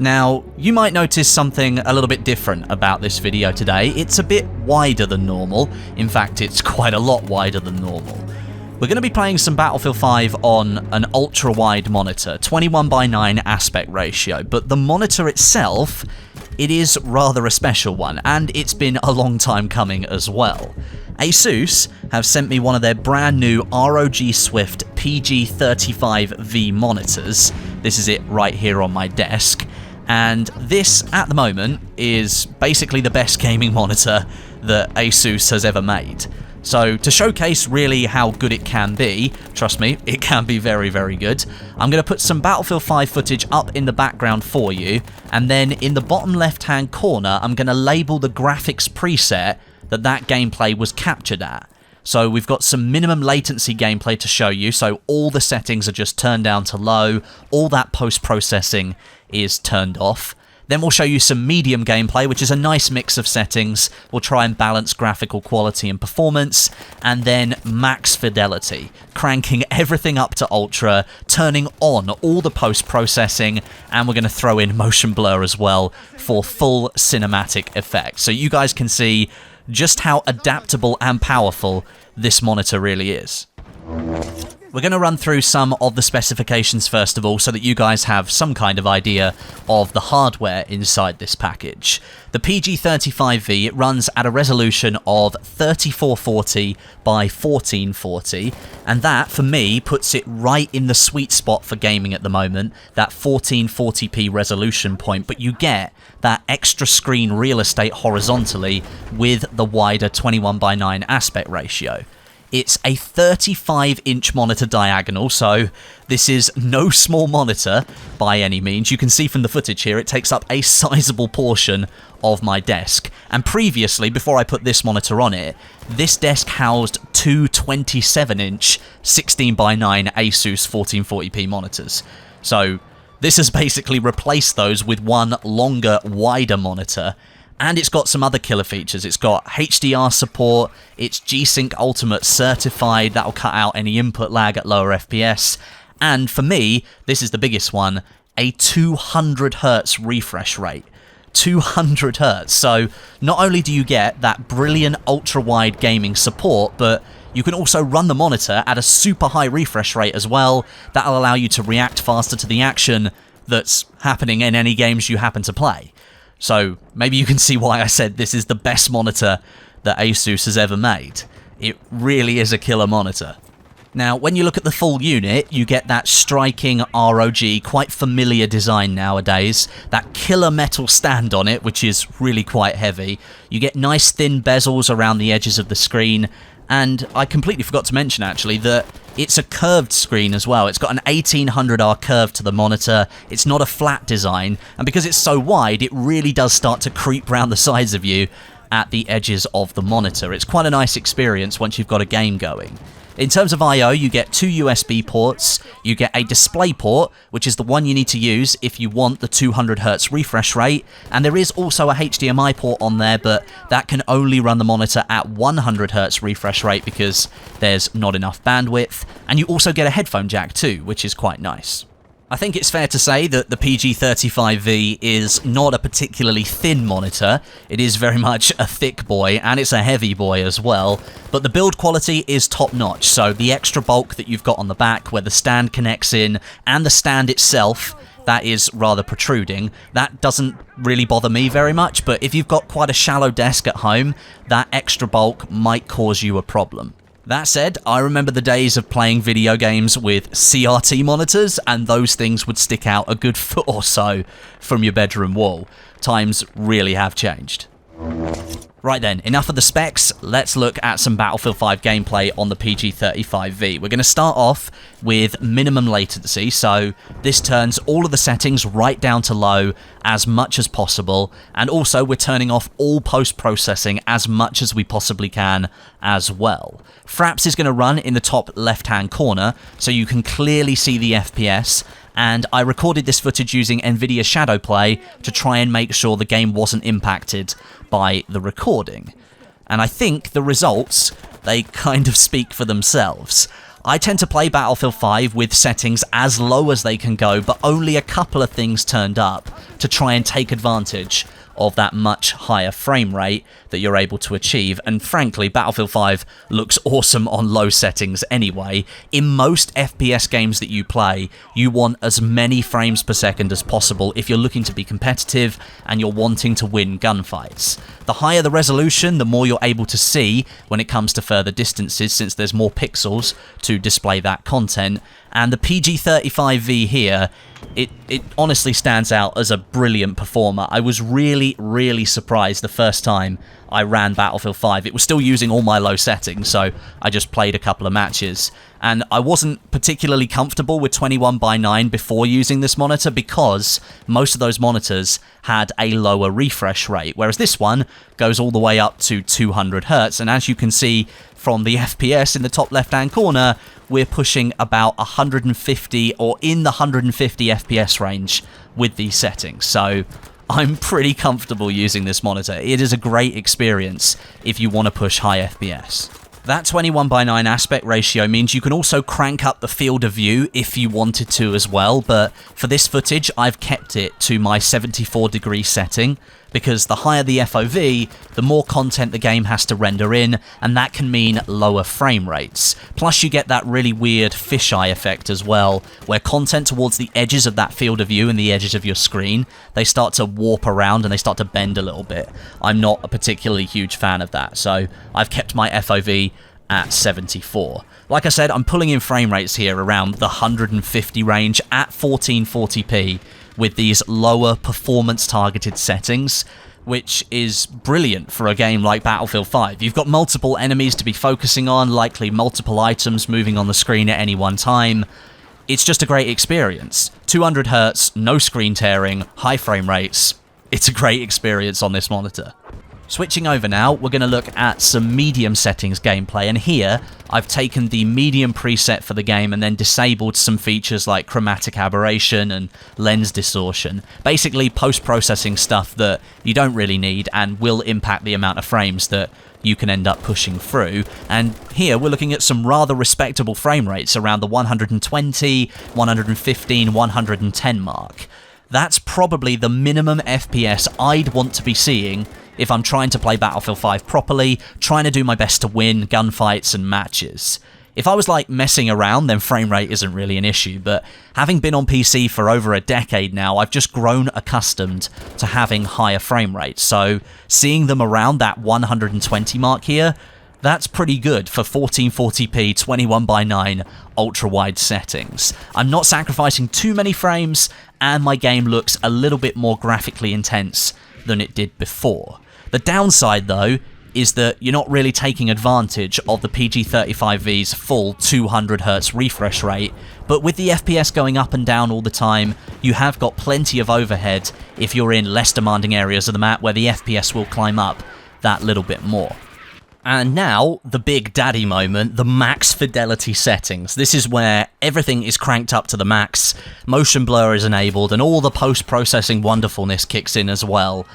Now, you might notice something a little bit different about this video today. It's a bit wider than normal. In fact, it's quite a lot wider than normal. We're going to be playing some Battlefield 5 on an ultra-wide monitor, 21:9 aspect ratio, but the monitor itself, it is rather a special one, and it's been a long time coming as well. ASUS have sent me one of their brand new ROG Swift PG35V monitors. This is it right here on my desk. And this, at the moment, is basically the best gaming monitor that ASUS has ever made. So, to showcase really how good it can be, trust me, it can be very, very good, I'm going to put some Battlefield 5 footage up in the background for you, and then in the bottom left-hand corner, I'm going to label the graphics preset that gameplay was captured at. So we've got some minimum latency gameplay to show you, so all the settings are just turned down to low, all that post-processing is turned off. Then we'll show you some medium gameplay, which is a nice mix of settings. We'll try and balance graphical quality and performance, and then max fidelity, cranking everything up to ultra, turning on all the post-processing, and we're going to throw in motion blur as well for full cinematic effect. So you guys can see just how adaptable and powerful this monitor really is. We're going to run through some of the specifications first of all, so that you guys have some kind of idea of the hardware inside this package. The PG35V, it runs at a resolution of 3440 by 1440, and that, for me, puts it right in the sweet spot for gaming at the moment, that 1440p resolution point, but you get that extra screen real estate horizontally with the wider 21:9 aspect ratio. It's a 35-inch monitor diagonal, so this is no small monitor by any means. You can see from the footage here, it takes up a sizable portion of my desk. And previously, before I put this monitor on it, this desk housed two 27-inch 16:9 ASUS 1440p monitors. So this has basically replaced those with one longer, wider monitor. And it's got some other killer features. It's got HDR support, it's G-Sync Ultimate certified, that'll cut out any input lag at lower FPS, and for me, this is the biggest one, a 200Hz refresh rate. 200Hz, so not only do you get that brilliant ultra-wide gaming support, but you can also run the monitor at a super high refresh rate as well. That'll allow you to react faster to the action that's happening in any games you happen to play. So maybe you can see why I said this is the best monitor that ASUS has ever made. It really is a killer monitor. Now, when you look at the full unit, you get that striking ROG, quite familiar design nowadays, that killer metal stand on it, which is really quite heavy. You get nice thin bezels around the edges of the screen, and I completely forgot to mention actually that it's a curved screen as well. It's got an 1800R curve to the monitor, it's not a flat design, and because it's so wide, it really does start to creep round the sides of you at the edges of the monitor. It's quite a nice experience once you've got a game going. In terms of I/O, you get two USB ports, you get a display port, which is the one you need to use if you want the 200Hz refresh rate, and there is also a HDMI port on there, but that can only run the monitor at 100Hz refresh rate because there's not enough bandwidth, and you also get a headphone jack too, which is quite nice. I think it's fair to say that the PG35V is not a particularly thin monitor. It is very much a thick boy, and it's a heavy boy as well. But the build quality is top-notch, so the extra bulk that you've got on the back, where the stand connects in, and the stand itself, that is rather protruding. That doesn't really bother me very much, but if you've got quite a shallow desk at home, that extra bulk might cause you a problem. That said, I remember the days of playing video games with CRT monitors, and those things would stick out a good foot or so from your bedroom wall. Times really have changed. Right then, enough of the specs, let's look at some Battlefield 5 gameplay on the PG35V. We're going to start off with minimum latency, so this turns all of the settings right down to low as much as possible, and also we're turning off all post-processing as much as we possibly can as well. Fraps is going to run in the top left-hand corner, so you can clearly see the FPS, and I recorded this footage using NVIDIA Shadowplay to try and make sure the game wasn't impacted by the recording. And I think the results, they kind of speak for themselves. I tend to play Battlefield 5 with settings as low as they can go, but only a couple of things turned up to try and take advantage of that much higher frame rate that you're able to achieve. And frankly, Battlefield 5 looks awesome on low settings anyway. In most FPS games that you play, you want as many frames per second as possible if you're looking to be competitive and you're wanting to win gunfights. The higher the resolution, the more you're able to see when it comes to further distances, since there's more pixels to display that content. And the PG35V here, it honestly stands out as a brilliant performer. I was really surprised the first time I ran Battlefield 5. It was still using all my low settings, so I just played a couple of matches. And I wasn't particularly comfortable with 21:9 before using this monitor because most of those monitors had a lower refresh rate, whereas this one goes all the way up to 200 Hz. And as you can see from the FPS in the top left-hand corner, we're pushing about 150 or in the 150 FPS range with these settings. So I'm pretty comfortable using this monitor. It is a great experience if you want to push high FPS. That 21:9 aspect ratio means you can also crank up the field of view if you wanted to as well, but for this footage I've kept it to my 74-degree setting, because the higher the FOV, the more content the game has to render in, and that can mean lower frame rates. Plus you get that really weird fisheye effect as well, where content towards the edges of that field of view and the edges of your screen, they start to warp around and they start to bend a little bit. I'm not a particularly huge fan of that, so I've kept my FOV at 74. Like I said, I'm pulling in frame rates here around the 150 range at 1440p with these lower performance targeted settings, which is brilliant for a game like Battlefield 5. You've got multiple enemies to be focusing on, likely multiple items moving on the screen at any one time. It's just a great experience. 200 Hz, no screen tearing, high frame rates. It's a great experience on this monitor. Switching over now, we're going to look at some medium settings gameplay, and here I've taken the medium preset for the game and then disabled some features like chromatic aberration and lens distortion. Basically post-processing stuff that you don't really need and will impact the amount of frames that you can end up pushing through. And here we're looking at some rather respectable frame rates around the 120, 115, 110 mark. That's probably the minimum FPS I'd want to be seeing if I'm trying to play Battlefield 5 properly, trying to do my best to win gunfights and matches. If I was like messing around, then frame rate isn't really an issue, but having been on PC for over a decade now, I've just grown accustomed to having higher frame rates, so seeing them around that 120 mark here, that's pretty good for 1440p 21:9 ultra-wide settings. I'm not sacrificing too many frames, and my game looks a little bit more graphically intense than it did before. The downside, though, is that you're not really taking advantage of the PG35V's full 200 Hz refresh rate, but with the FPS going up and down all the time, you have got plenty of overhead if you're in less demanding areas of the map where the FPS will climb up that little bit more. And now, the big daddy moment, the max fidelity settings. This is where everything is cranked up to the max, motion blur is enabled, and all the post-processing wonderfulness kicks in as well.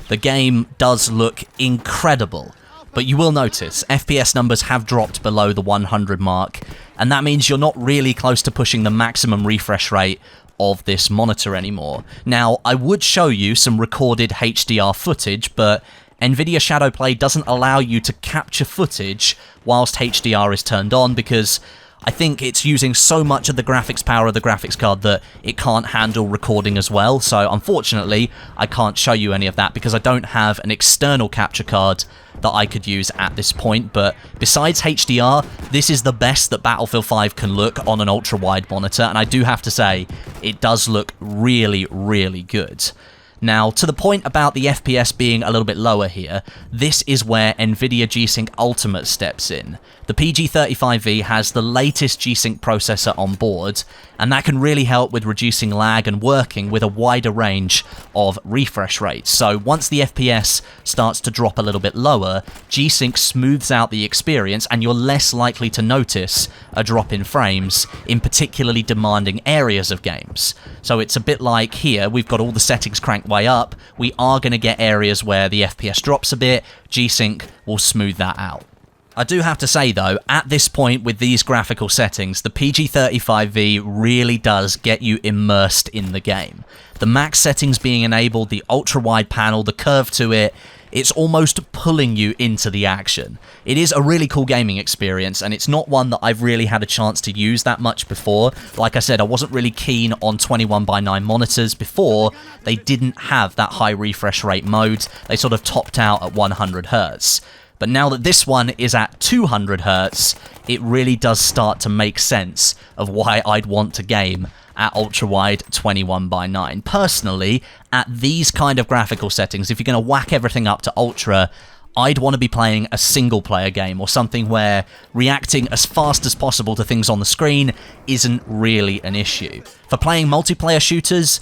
The game does look incredible, but you will notice FPS numbers have dropped below the 100 mark, and that means you're not really close to pushing the maximum refresh rate of this monitor anymore. Now, I would show you some recorded HDR footage, but NVIDIA Shadowplay doesn't allow you to capture footage whilst HDR is turned on because I think it's using so much of the graphics power of the graphics card that it can't handle recording as well. So unfortunately, I can't show you any of that because I don't have an external capture card that I could use at this point. But besides HDR, this is the best that Battlefield 5 can look on an ultra-wide monitor, and I do have to say, it does look really, really good. Now, to the point about the FPS being a little bit lower here, this is where NVIDIA G-Sync Ultimate steps in. The PG35V has the latest G-Sync processor on board, and that can really help with reducing lag and working with a wider range of refresh rates. So once the FPS starts to drop a little bit lower, G-Sync smooths out the experience and you're less likely to notice a drop in frames in particularly demanding areas of games. So it's a bit like here, we've got all the settings cranked way up, we are going to get areas where the FPS drops a bit, G-Sync will smooth that out. I do have to say though, at this point with these graphical settings, the PG35V really does get you immersed in the game. The max settings being enabled, the ultra-wide panel, the curve to it, it's almost pulling you into the action. It is a really cool gaming experience, and it's not one that I've really had a chance to use that much before. Like I said, I wasn't really keen on 21:9 monitors before. They didn't have that high refresh rate mode. They sort of topped out at 100 Hz. But now that this one is at 200 Hz, it really does start to make sense of why I'd want to game at ultra-wide 21:9. Personally, at these kind of graphical settings, if you're going to whack everything up to ultra, I'd want to be playing a single-player game or something where reacting as fast as possible to things on the screen isn't really an issue. For playing multiplayer shooters,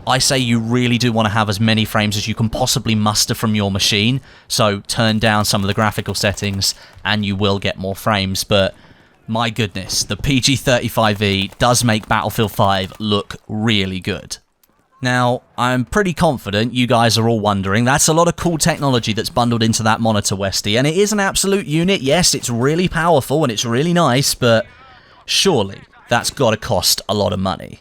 I say you really do want to have as many frames as you can possibly muster from your machine, so turn down some of the graphical settings and you will get more frames, but my goodness, the PG35V does make Battlefield 5 look really good. Now, I'm pretty confident you guys are all wondering, that's a lot of cool technology that's bundled into that monitor, Westie, and it is an absolute unit. Yes, it's really powerful and it's really nice, but surely that's got to cost a lot of money.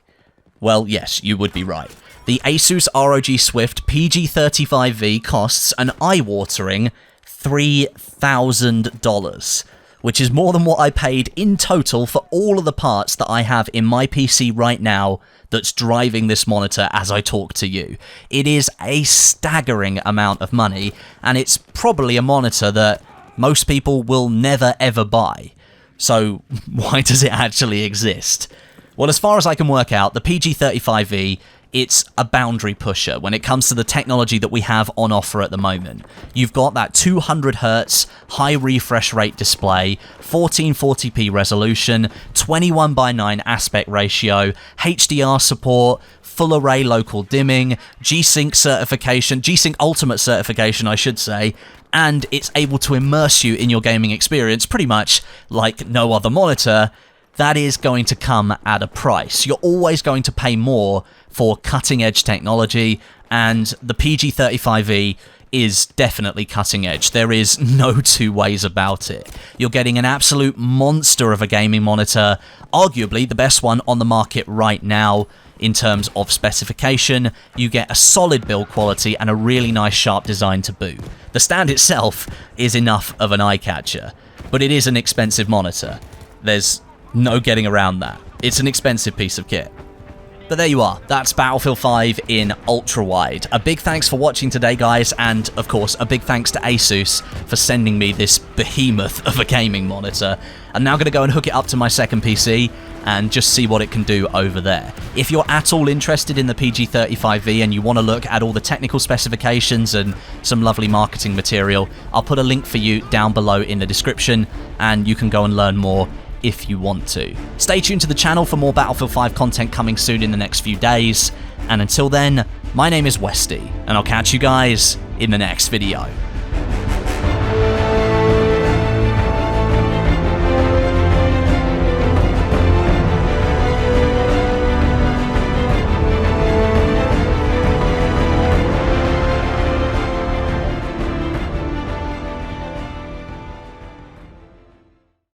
Well, yes, you would be right. The ASUS ROG Swift PG35V costs an eye-watering $3,000. Which is more than what I paid in total for all of the parts that I have in my PC right now that's driving this monitor as I talk to you. It is a staggering amount of money, and it's probably a monitor that most people will never ever buy. So why does it actually exist? Well, as far as I can work out, the PG35V, it's a boundary pusher when it comes to the technology that we have on offer at the moment. You've got that 200 Hz high refresh rate display, 1440p resolution, 21:9 aspect ratio, HDR support, full array local dimming, G-Sync certification, G-Sync Ultimate certification I should say, and it's able to immerse you in your gaming experience pretty much like no other monitor. That is going to come at a price. You're always going to pay more for cutting-edge technology, and the PG35V is definitely cutting edge. There is no two ways about it. You're getting an absolute monster of a gaming monitor, arguably the best one on the market right now in terms of specification. You get a solid build quality and a really nice sharp design to boot. The stand itself is enough of an eye-catcher, but it is an expensive monitor. There's no getting around that. It's an expensive piece of kit. But there you are, that's Battlefield 5 in ultra-wide. A big thanks for watching today, guys, and of course, a big thanks to ASUS for sending me this behemoth of a gaming monitor. I'm now going to go and hook it up to my second PC and just see what it can do over there. If you're at all interested in the PG35V and you want to look at all the technical specifications and some lovely marketing material, I'll put a link for you down below in the description, and you can go and learn more if you want to. Stay tuned to the channel for more Battlefield 5 content coming soon in the next few days, and until then, my name is Westie, and I'll catch you guys in the next video.